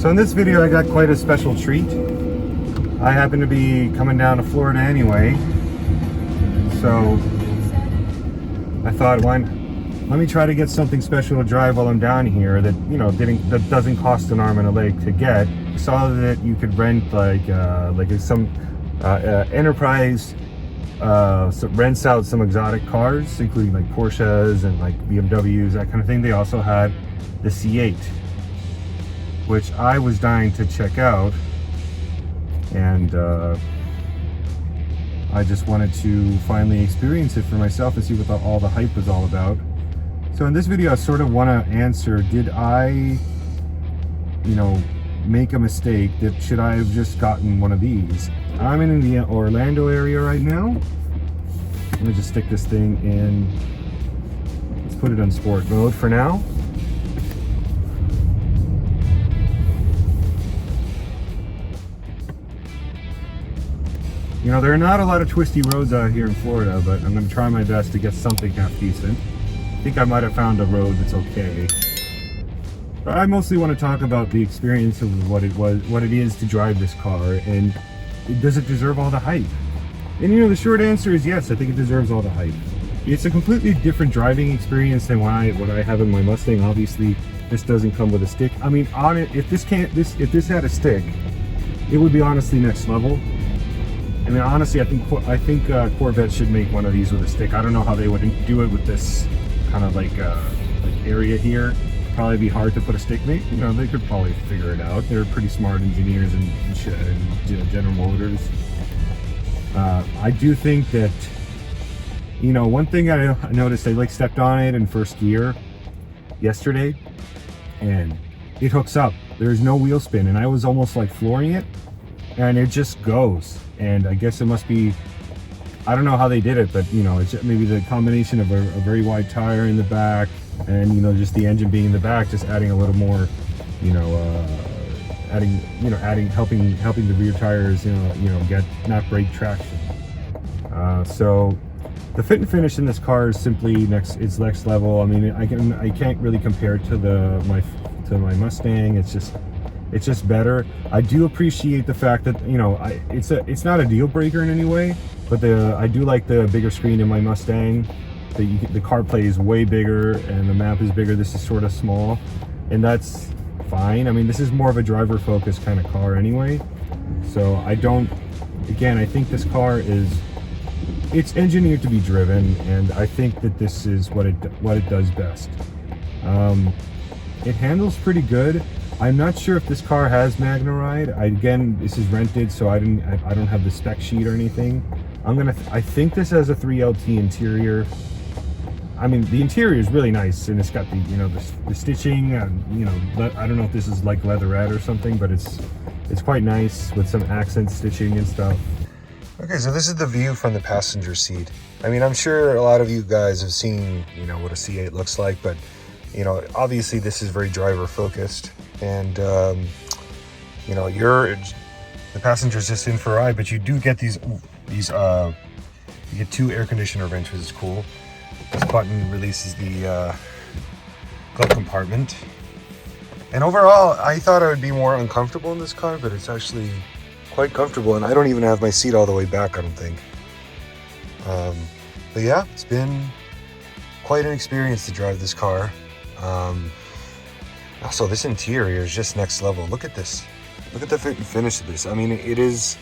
So in this video I got quite a special treat. I happen to be coming down to Florida anyway, so I thought, let me try to get something special to drive while I'm down here that, you know, that doesn't cost an arm and a leg to get. I saw that you could rent some enterprise rents out some exotic cars, including like Porsches and like BMWs, that kind of thing. They also had the C8, which I was dying to check out, and I just wanted to finally experience it for myself and see what all the hype was all about. So in this video I sort of want to answer, did I, make a mistake? Should I have just gotten one of these? I'm in the Orlando area right now. Let me just stick this thing in. Let's put it on sport mode for now. There are not a lot of twisty roads out here in Florida, but I'm going to try my best to get something half decent. I think I might have found a road that's okay. But I mostly want to talk about the experience of what it is to drive this car, and does it deserve all the hype? And the short answer is yes, I think it deserves all the hype. It's a completely different driving experience than what I have in my Mustang. Obviously, this doesn't come with a stick. I mean, on it, if this had a stick, it would be honestly next level. I mean, honestly, I think Corvette should make one of these with a stick. I don't know how they would do it with this kind of like area here. Probably be hard to put a stick. Maybe, they could probably figure it out. They're pretty smart engineers and General Motors. I do think that, one thing I noticed, I stepped on it in first gear yesterday, and it hooks up. There's no wheel spin, and I was almost flooring it, and it just goes. And I guess it must be, I don't know how they did it, but it's maybe the combination of a very wide tire in the back, and just the engine being in the back, just adding a little more, helping the rear tires, not break traction. So the fit and finish in this car is simply next level. I mean, I can't really compare it to my Mustang. It's just better. I do appreciate the fact that it's not a deal breaker in any way, but I do like the bigger screen in my Mustang. The CarPlay is way bigger and the map is bigger. This is sort of small, and that's fine. I mean, this is more of a driver focused kind of car anyway. So I think this car it's engineered to be driven, and I think that this is what it does best. It handles pretty good. I'm not sure if this car has Magna Ride. Again, this is rented, so I don't have the spec sheet or anything. I think this has a 3LT interior. I mean, the interior is really nice, and it's got the stitching. I don't know if this is like leatherette or something, but it's quite nice with some accent stitching and stuff. Okay, so this is the view from the passenger seat. I mean, I'm sure a lot of you guys have seen what a C8 looks like, but obviously this is very driver focused, and the passenger's just in for a ride. But you do get you get 2 air conditioner vents, which is cool. This button releases the glove compartment, and overall I thought I would be more uncomfortable in this car, but it's actually quite comfortable, and I don't even have my seat all the way back, I don't think. But yeah, it's been quite an experience to drive this car. Also, this interior is just next level. Look at this. Look at the fit and finish of this. I mean, it is.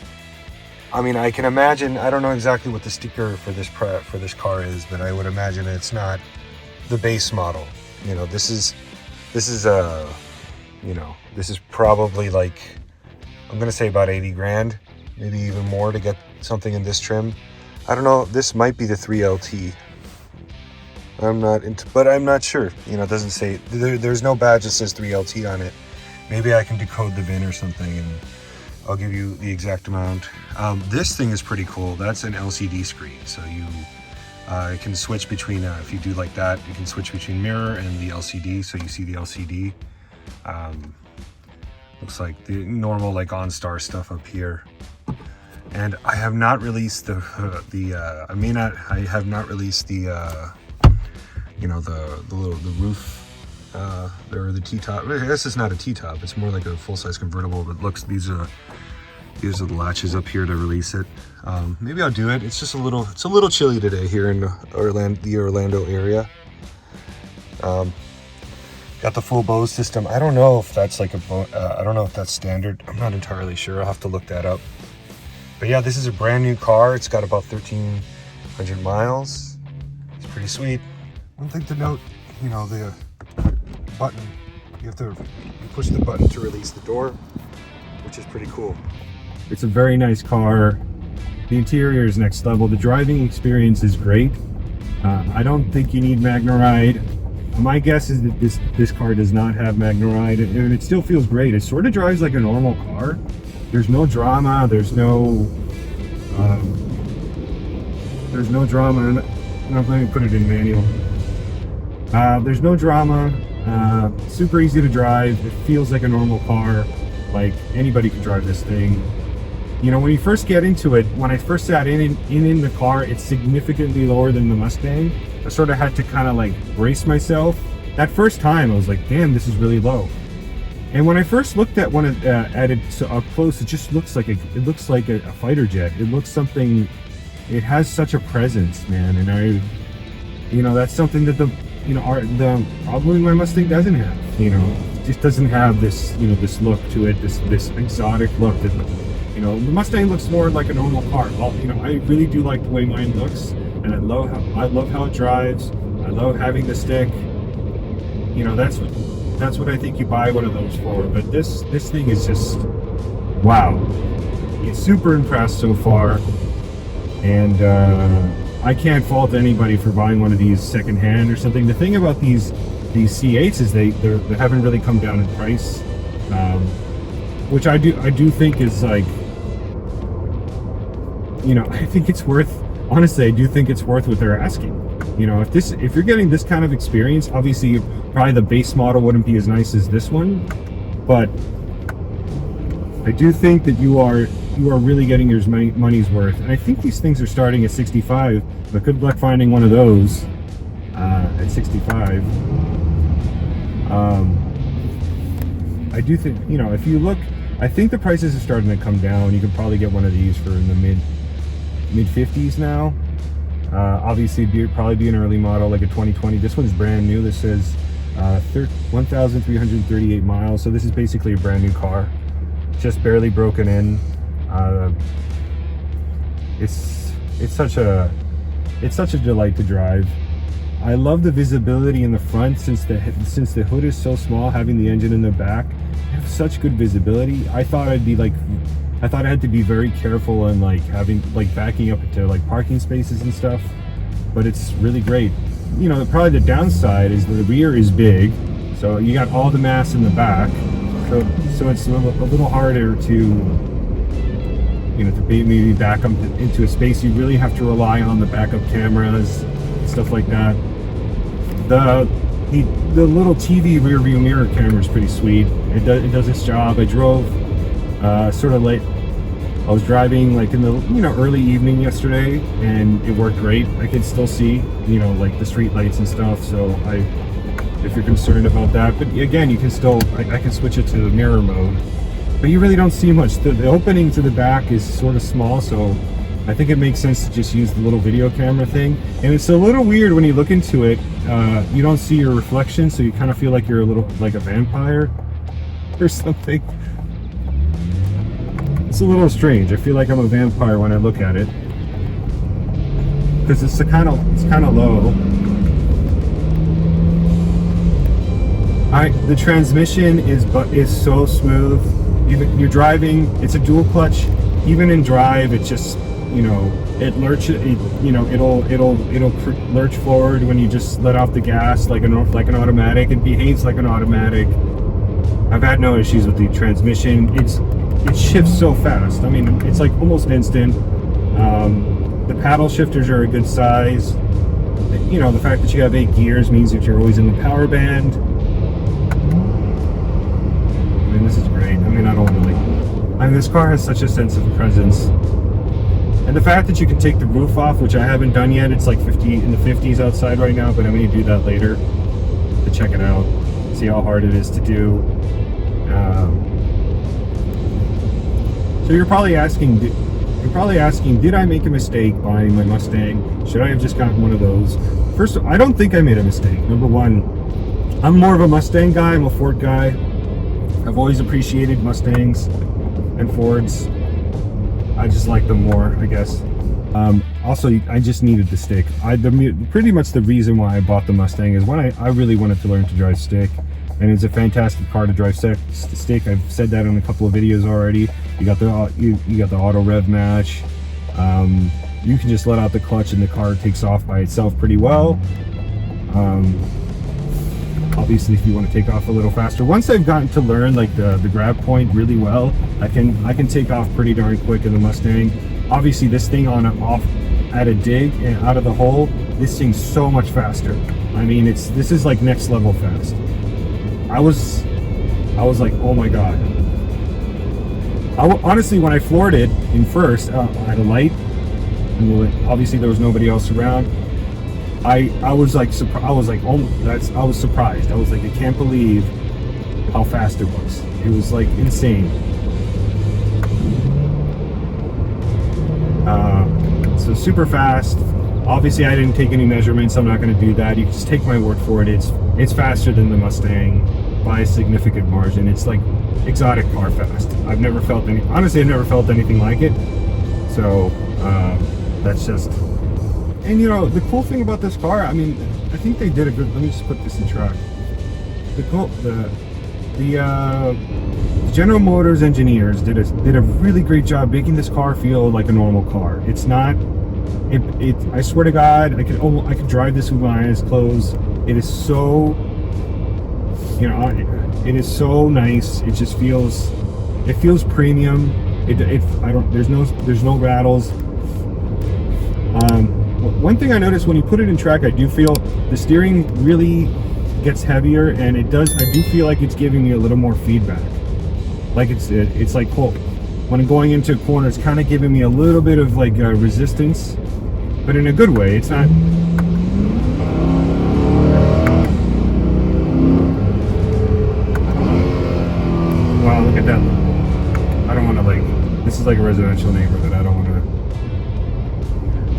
I mean, I can imagine. I don't know exactly what the sticker for this car is, but I would imagine it's not the base model. This is probably like, I'm gonna say about 80 grand, maybe even more, to get something in this trim. I don't know. This might be the 3LT. I'm not sure. It doesn't say, there's no badge that says 3LT on it. Maybe I can decode the VIN or something, and I'll give you the exact amount. This thing is pretty cool. That's an LCD screen, so you can switch between, if you do like that, you can switch between mirror and the LCD, so you see the LCD. Looks like the normal OnStar stuff up here. And I have not released the roof They're the T-top. I guess it's not a T-top. It's more like a full-size convertible. But looks, these are the latches up here to release it. Maybe I'll do it. It's just a little chilly today here in the Orlando area. Got the full Bose system. I don't know if that's like I don't know if that's standard. I'm not entirely sure. I'll have to look that up. But yeah, this is a brand new car. It's got about 1,300 miles. It's pretty sweet. One thing to note, you know, the button, you push the button to release the door, which is pretty cool. It's a very nice car. The interior is next level. The driving experience is great. I don't think you need MagneRide. My guess is that this car does not have MagneRide, and it still feels great. It sort of drives like a normal car. There's no drama. There's no drama. I'm going to put it in manual. There's no drama. Super easy to drive. It feels like a normal car. Like anybody could drive this thing. You know, when you first get into it, when I first sat in the car, it's significantly lower than the Mustang. I sort of had to kind of like brace myself. That first time, I was like, damn, this is really low. And when I first looked at it up close, it just looks like a fighter jet. It looks something. It has such a presence, man. And that's something that probably my Mustang doesn't have. You know, it just doesn't have this, this look to it, this exotic look that, the Mustang looks more like a normal car. Well, I really do like the way mine looks, and I love how it drives. I love having the stick. That's what I think you buy one of those for. But this thing is just, wow. I'm super impressed so far, and I can't fault anybody for buying one of these secondhand or something. The thing about these C8s is they haven't really come down in price, which I do think is like, I think it's worth. Honestly, I do think it's worth what they're asking. If you're getting this kind of experience, obviously probably the base model wouldn't be as nice as this one, but I do think that you are really getting your money's worth. And I think these things are starting at 65, but good luck finding one of those at 65. I do think, if you look, I think the prices are starting to come down. You can probably get one of these for in the mid 50s now. Obviously probably be an early model, like a 2020. This one's brand new. This says 1,338 miles, so this is basically a brand new car, just barely broken in. It's such a delight to drive. I love the visibility in the front, since the hood is so small. Having the engine in the back, I have such good visibility. I thought I had to be very careful and backing up into parking spaces and stuff, but it's really great. Probably the downside is the rear is big, so you got all the mass in the back, so it's a little harder to maybe back up into a space. You really have to rely on the backup cameras and stuff like that. The little TV rear view mirror camera is pretty sweet. It does its job. I drove sort of late. I was driving in the early evening yesterday, and it worked great. I could still see the street lights and stuff. So if you're concerned about that, but again, you can still I can switch it to the mirror mode, but you really don't see much. The opening to the back is sort of small, so I think it makes sense to just use the little video camera thing. And it's a little weird when you look into it. You don't see your reflection, so you kind of feel like you're a little like a vampire or something. It's a little strange. I feel like I'm a vampire when I look at it, because it's kind of low. The transmission is so smooth. You're driving. It's a dual clutch. Even in drive, it just it lurches. It'll lurch forward when you just let off the gas like an automatic. It behaves like an automatic. I've had no issues with the transmission. It shifts so fast. I mean, it's like almost instant. The paddle shifters are a good size. The fact that you have 8 gears means that you're always in the power band. I mean, this is great. This car has such a sense of presence. And the fact that you can take the roof off, which I haven't done yet. It's like in the 50s outside right now, but I'm going to do that later to check it out. see how hard it is to do. So you're probably asking, did I make a mistake buying my Mustang? Should I have just gotten one of those? First, I don't think I made a mistake. Number one, I'm more of a Mustang guy. I'm a Ford guy. I've always appreciated Mustangs and Fords. I just like them more, I guess. Also, I just needed the stick. Pretty much the reason why I bought the Mustang is when I really wanted to learn to drive stick, and it's a fantastic car to drive stick. I've said that in a couple of videos already. You got the auto rev match. You can just let out the clutch and the car takes off by itself pretty well. Obviously, if you want to take off a little faster, once I've gotten to learn like the grab point really well, I can take off pretty darn quick in the Mustang. Obviously, this thing off at a dig and out of the hole, this thing's so much faster. I mean, this is like next level fast. I was like, oh my god. Honestly, when I floored it in first at a light, and obviously there was nobody else around, I was surprised. I was surprised. I was like, I can't believe how fast it was. It was like insane. So super fast. Obviously, I didn't take any measurements. I'm not going to do that. You can just take my word for it. It's faster than the Mustang by a significant margin. It's like exotic car fast. I've never felt anything like it. So that's just. And you know, the cool thing about this car, I mean, I think they did a good. Let me just put this in track. The General Motors engineers did a really great job making this car feel like a normal car. It's not. I swear to God, I could drive this with my eyes closed. It is so. You know, it is so nice. It just feels. It feels premium. There's no rattles. One thing I noticed when you put it in track, I do feel the steering really gets heavier, and I do feel like it's giving me a little more feedback. Like it's like, cool. When I'm going into a corner, it's kind of giving me a little bit of like resistance, but in a good way. It's not. Wow, look at that. I don't want to this is like a residential neighborhood. I don't want to.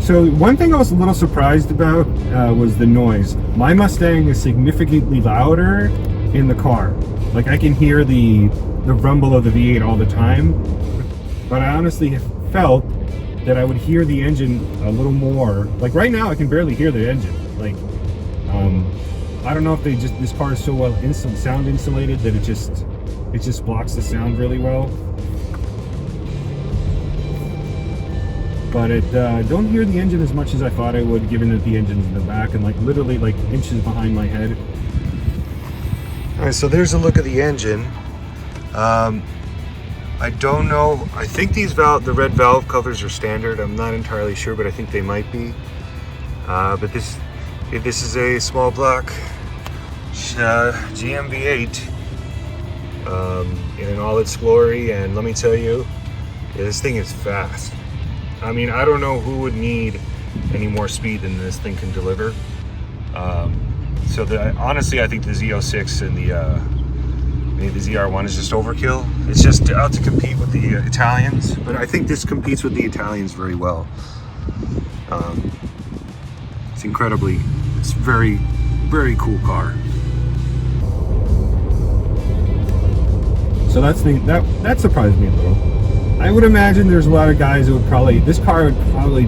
So one thing I was a little surprised about was the noise. My Mustang is significantly louder in the car. Like I can hear the rumble of the V8 all the time, but I honestly felt that I would hear the engine a little more. Like right now, I can barely hear the engine. Like I don't know if this car is so well sound insulated that it just blocks the sound really well. But don't hear the engine as much as I thought I would, given that the engine's in the back and like literally like inches behind my head. All right, so there's a look at the engine. I don't know. I think the red valve covers are standard. I'm not entirely sure, but I think they might be. But this is a small block GM V8 in all its glory, and let me tell you, this thing is fast. I mean, I don't know who would need any more speed than this thing can deliver. Honestly, I think the Z06 and maybe the ZR1 is just overkill. It's just out to compete with the Italians, but I think this competes with the Italians very well. It's very, very cool car. So that surprised me a little. I would imagine there's a lot of guys who would this car would probably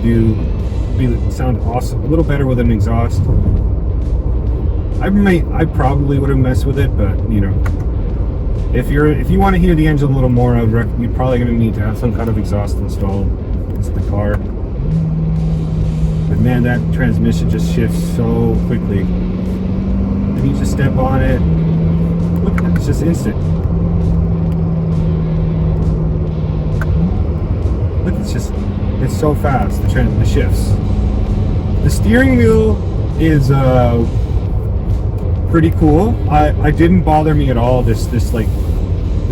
sound awesome, a little better with an exhaust. I probably would have messed with it, but you know, if you want to hear the engine a little more, you're probably going to need to have some kind of exhaust installed into the car. But man, that transmission just shifts so quickly. And you just step on it. Look, it's just instant. Look, it's so fast, the shifts. The steering wheel is pretty cool. I didn't bother me at all. The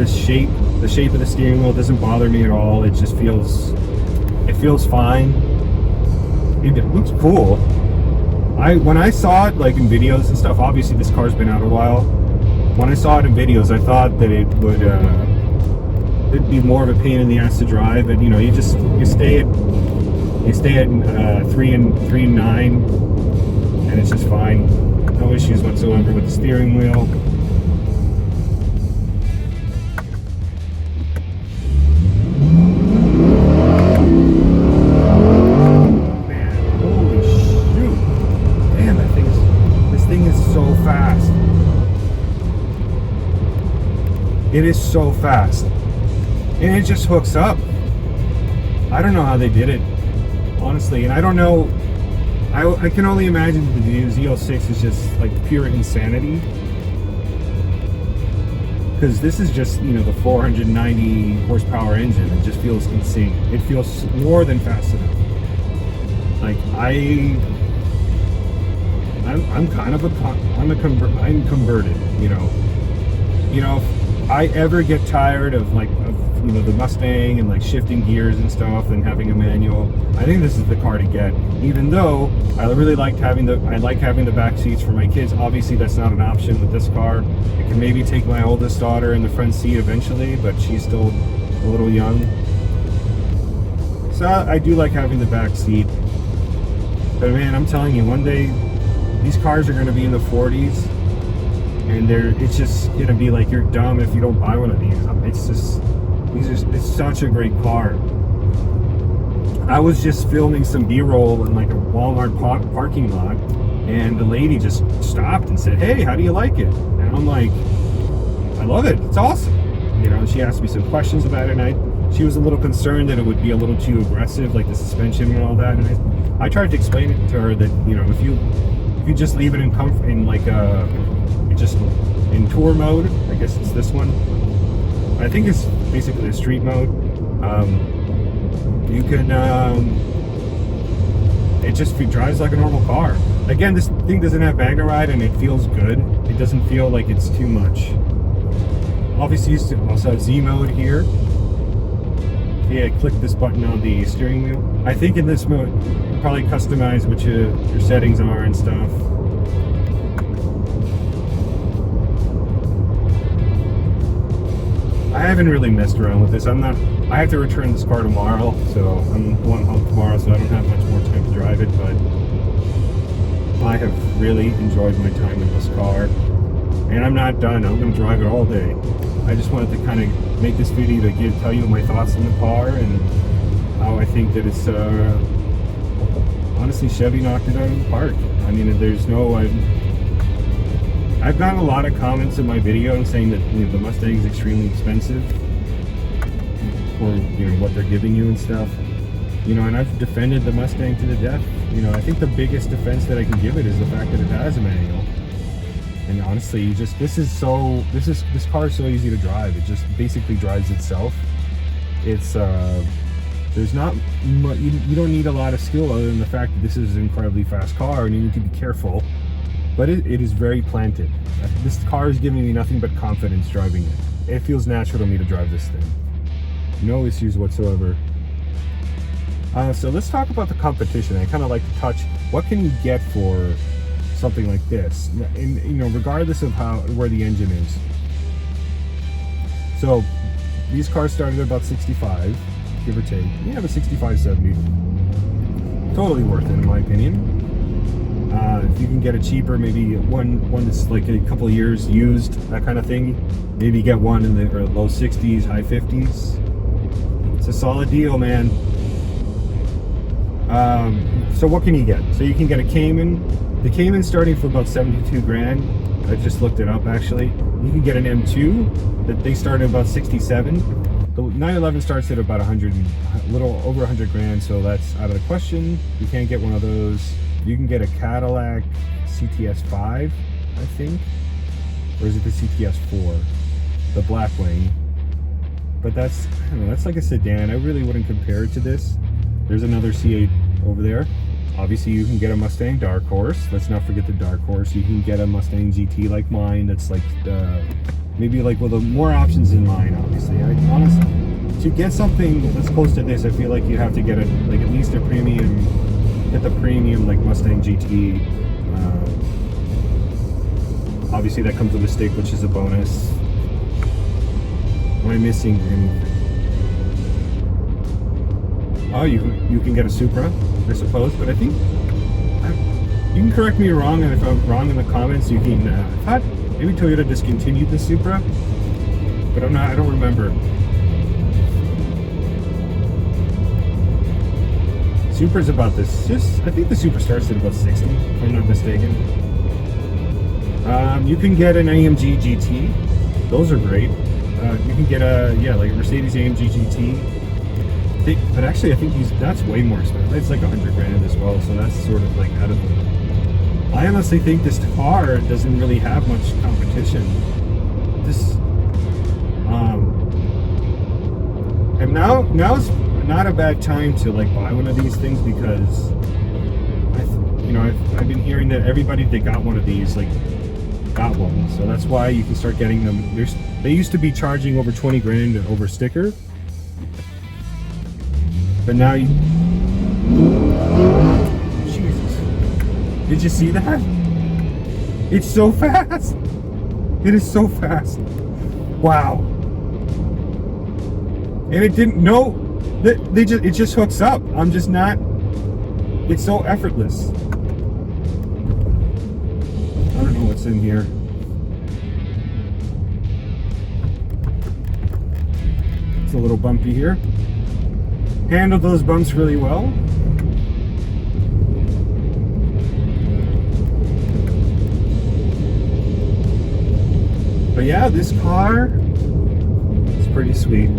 shape of the steering wheel doesn't bother me at all. It just feels fine. It looks cool. When I saw it like in videos and stuff, obviously this car's been out a while. when I saw it in videos, I thought that it would it'd be more of a pain in the ass to drive. And you know, you stay at 3 and 9, and it's just fine. No issues whatsoever with the steering wheel. It is so fast, and it just hooks up. I don't know how they did it, honestly, and I don't know. I can only imagine that the Z06 is just like pure insanity, because this is just, you know, the 490 horsepower engine. It just feels insane. It feels more than fast enough. Like I'm kind of I'm converted, you know. If I ever get tired of you know, the Mustang and like shifting gears and stuff and having a manual, I think this is the car to get. Even though I really liked having the back seats for my kids. Obviously that's not an option with this car. I can maybe take my oldest daughter in the front seat eventually, but she's still a little young. So I do like having the back seat. But man, I'm telling you, one day these cars are going to be in the 40s. And it's just gonna be like, you're dumb if you don't buy one of these. It's such a great car. I was just filming some B-roll in like a Walmart parking lot, and the lady just stopped and said, "Hey, how do you like it?" And I'm like, "I love it. It's awesome." You know, and she asked me some questions about it, and she was a little concerned that it would be a little too aggressive, like the suspension and all that. And I tried to explain it to her that, you know, if you just leave it just in tour mode, I guess it's this one. I think it's basically a street mode. You can, it just drives like a normal car. Again, this thing doesn't have banger ride, and it feels good. It doesn't feel like it's too much. Obviously, you also have Z mode here. Yeah, click this button on the steering wheel. I think in this mode, you probably customize what your settings are and stuff. I haven't really messed around with this. I have to return this car tomorrow, so I'm going home tomorrow, so I don't have much more time to drive it, but I have really enjoyed my time in this car, and I'm not done. I'm going to drive it all day. I just wanted to kind of make this video to tell you my thoughts on the car and how I think that it's, honestly, Chevy knocked it out of the park. I mean, there's no... I've gotten a lot of comments in my video saying that, you know, the Mustang is extremely expensive for, you know, what they're giving you and stuff. You know, and I've defended the Mustang to the death. You know, I think the biggest defense that I can give it is the fact that it has a manual. And honestly, this car is so easy to drive. It just basically drives itself. It's there's not much, you don't need a lot of skill other than the fact that this is an incredibly fast car, and you need to be careful. But it is very planted. This car is giving me nothing but confidence driving it. It feels natural to me to drive this thing. No issues whatsoever. So let's talk about the competition. I kind of like to touch, what can you get for something like this? And, you know, regardless of where the engine is. So these cars started at about 65, give or take. You have a 65, 70. Totally worth it in my opinion. If you can get it cheaper, maybe one that's like a couple of years used, that kind of thing, maybe get one in the low 60s, high 50s. It's a solid deal, man. So what can you get? So you can get a Cayman. The Cayman's starting for about 72 grand. I just looked it up actually. You can get an M2 that they start at about 67. The 911 starts at about 100, a little over 100 grand, so that's out of the question. You can't get one of those. You can get a Cadillac CTS5, I think, or is it the CTS4, the Blackwing? But that's, I don't know, that's like a sedan. I really wouldn't compare it to this. There's another C8 over there. Obviously, you can get a Mustang Dark Horse. Let's not forget the Dark Horse. You can get a Mustang GT like mine. That's like maybe like with more options than mine. Obviously, honestly, to get something that's close to this, I feel like you have to get at least a premium. Get the premium like Mustang GT. Obviously that comes with a stick, which is a bonus. Am I missing anything? Oh, you can get a Supra, I suppose, but I think you can correct me wrong, and if I'm wrong in the comments, you can. I thought maybe Toyota discontinued the Supra, but I don't remember. Supra's about this. I think the Supra starts at about 60, if I'm not mistaken. You can get an AMG GT. Those are great. You can get a like a Mercedes AMG GT. But actually, I think that's way more expensive. It's like $100,000 as well. So that's sort of like out of the. I honestly think this car doesn't really have much competition. And now's not a bad time to like buy one of these things, because I've been hearing that everybody that got one of these like got one. So that's why you can start getting them. They used to be charging over $20,000 over sticker, but now you. Did you see that? It's so fast. It is so fast. Wow. And it didn't know that it just hooks up. I'm just not. It's so effortless. I don't know what's in here. It's a little bumpy here. Handled those bumps really well. But yeah, this car is pretty sweet.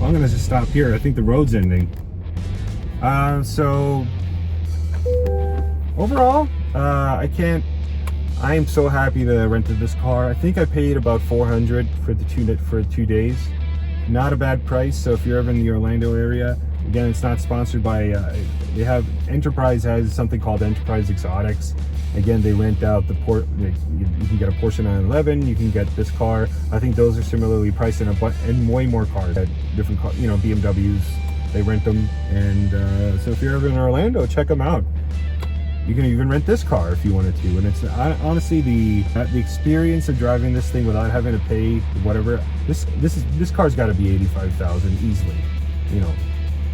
I'm gonna just stop here. I think the road's ending. So overall, I am so happy that I rented this car. I think I paid about $400 for 2 days. Not a bad price. So if you're ever in the Orlando area, again, it's not sponsored by. Enterprise has something called Enterprise Exotics. Again, they rent out the port. You can get a Porsche 911. You can get this car. I think those are similarly priced and way more cars at different BMWs. They rent them, and so if you're ever in Orlando, check them out. You can even rent this car if you wanted to. And it's honestly the experience of driving this thing without having to pay whatever. This car's got to be $85,000 easily.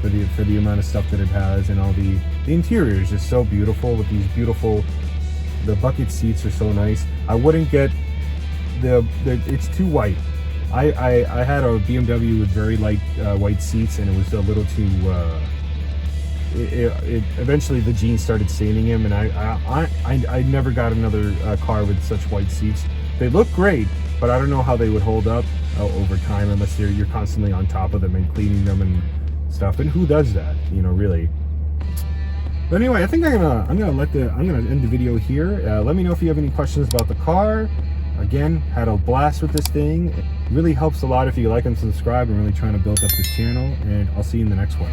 For the amount of stuff that it has, and all the interior is just so beautiful with these beautiful. The bucket seats are so nice. I wouldn't get it's too white. I had a BMW with very light white seats, and it was a little too. Eventually the jeans started staining him, and I never got another car with such white seats. They look great, but I don't know how they would hold up over time unless you're constantly on top of them and cleaning them and stuff. And who does that? Really. But anyway, I think I'm gonna end the video here. Let me know if you have any questions about the car. Again, had a blast with this thing. It really helps a lot if you like and subscribe. I'm really trying to build up this channel, and I'll see you in the next one.